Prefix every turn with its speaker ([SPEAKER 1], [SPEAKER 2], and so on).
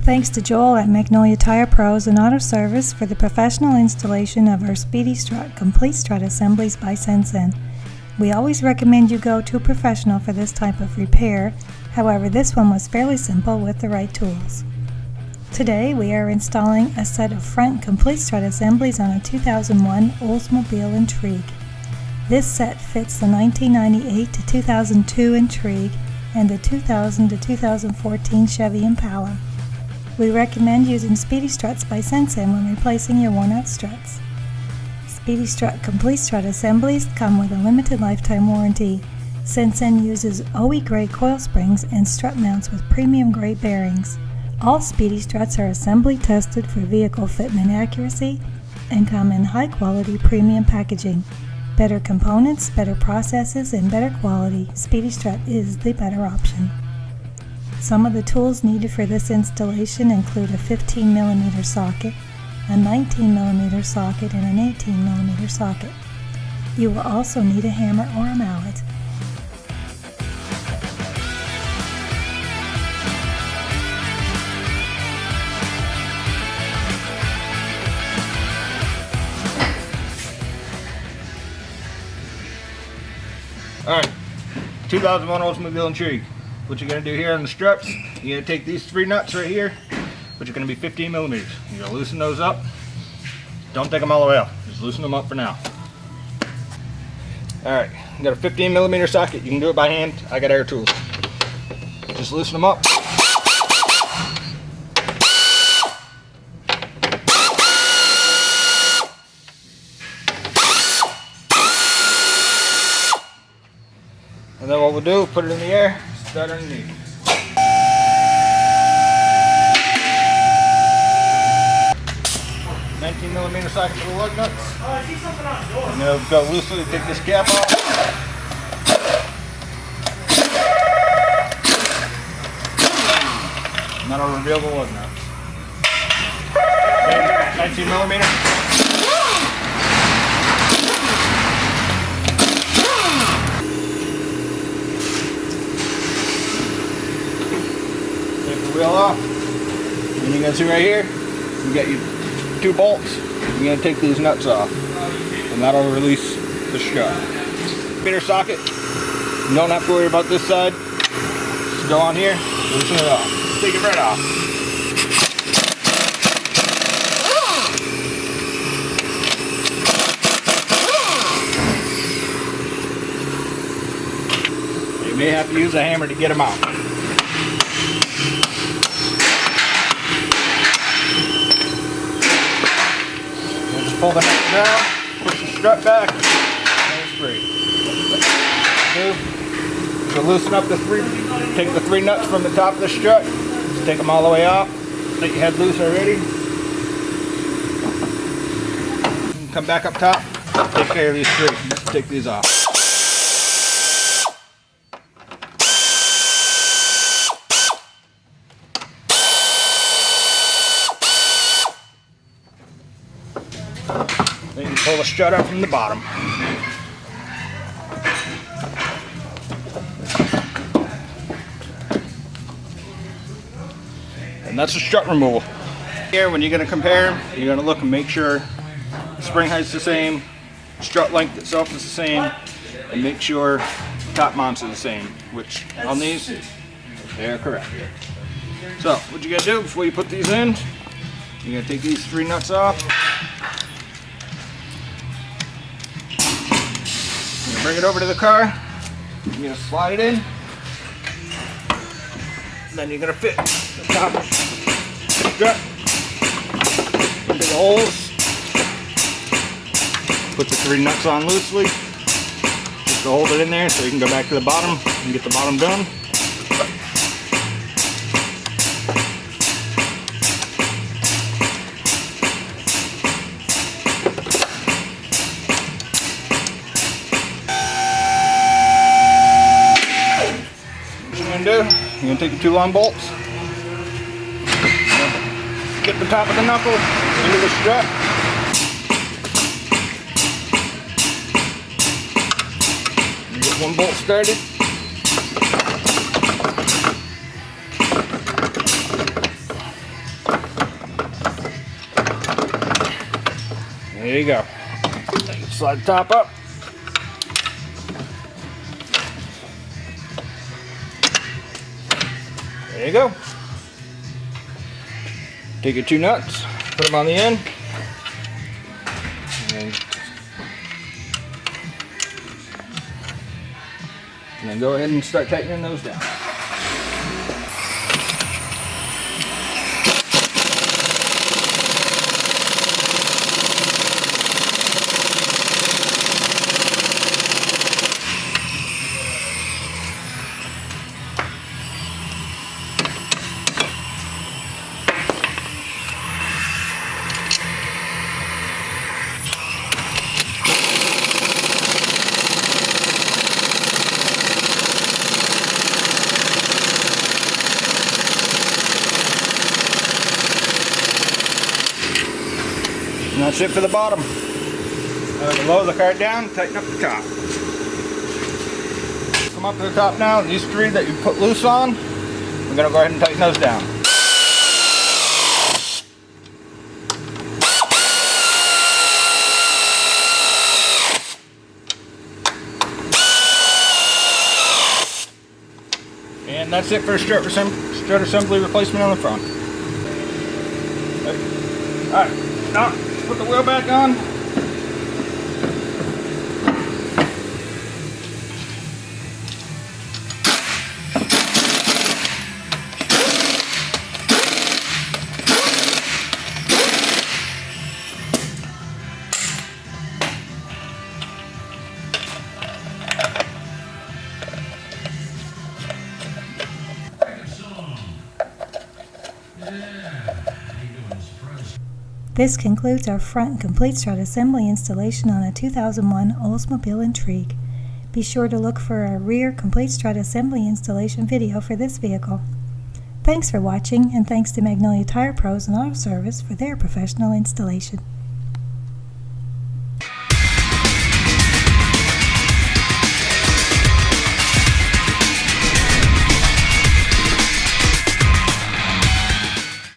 [SPEAKER 1] Thanks to Joel at Magnolia Tire Pros and Auto Service for the professional installation of our Speedy Strut Complete Strut Assemblies by Sensen. We always recommend you go to a professional for this type of repair, however this one was fairly simple with the right tools. Today we are installing a set of front Complete Strut assemblies on a 2001 Oldsmobile Intrigue. This set fits the 1998 to 2002 Intrigue and the 2000 to 2014 Chevy Impala. We recommend using Speedy Struts by Sensen when replacing your worn-out struts. Speedy Strut Complete Strut assemblies come with a limited lifetime warranty. Sensen uses OE grade coil springs and strut mounts with premium grade bearings. All Speedy Struts are assembly tested for vehicle fitment accuracy and come in high-quality premium packaging. Better components, better processes, and better quality, Speedy Strut is the better option. Some of the tools needed for this installation include a 15mm socket, a 19mm socket, and an 18mm socket. You will also need a hammer or a mallet.
[SPEAKER 2] Alright, 2001 Oldsmobile Intrigue. What you're going to do here on the struts, you're going to take these three nuts right here, which are going to be 15mm. You're going to loosen those up. Don't take them all the way out, just loosen them up for now. Alright, you got a 15mm socket. You can do it by hand. I got air tools. Just loosen them up. And then what we'll do, put it in the air, start underneath. $19mm socket for the lug nuts. And then we'll go loosely, take this cap off. And that'll reveal the lug nuts. 19mm. Wheel off, and you can see right here, you got your two bolts. You're going to take these nuts off, and that'll release the strut. Spinner socket, you don't have to worry about this side. Just go on here, loosen it off. Take it right off. You may have to use a hammer to get them out. Pull the nut down, push the strut back, and it's free. So loosen up the take the three nuts from the top of the strut, just take them all the way off, let your head loose already. Come back up top, take care of these three, just take these off. Then you pull the strut up from the bottom. And that's the strut removal. Here, when you're going to compare them, you're going to look and make sure the spring height's the same, strut length itself is the same, and make sure top mounts are the same, which on these, they're correct. So, what you got to do before you put these in, you're going to take these three nuts off. Bring it over to the car, you're going to slide it in, and then you're going to fit the top of the strut into the holes, put the three nuts on loosely, just to hold it in there so you can go back to the bottom and get the bottom done. You're going to take the two long bolts, get the top of the knuckle into the strut, and get one bolt started, There you go. Slide the top up. There you go. Take your two nuts, put them on the end, and then go ahead and start tightening those down. And that's it for the bottom. Lower the cart down, tighten up the top. Come up to the top now. These three that you put loose on, we're going to go ahead and tighten those down. And that's it for a strut assembly replacement on the front. Alright, now put the wheel back on.
[SPEAKER 1] This concludes our front and complete strut assembly installation on a 2001 Oldsmobile Intrigue. Be sure to look for our rear complete strut assembly installation video for this vehicle. Thanks for watching, and thanks to Magnolia Tire Pros and Auto Service for their professional installation.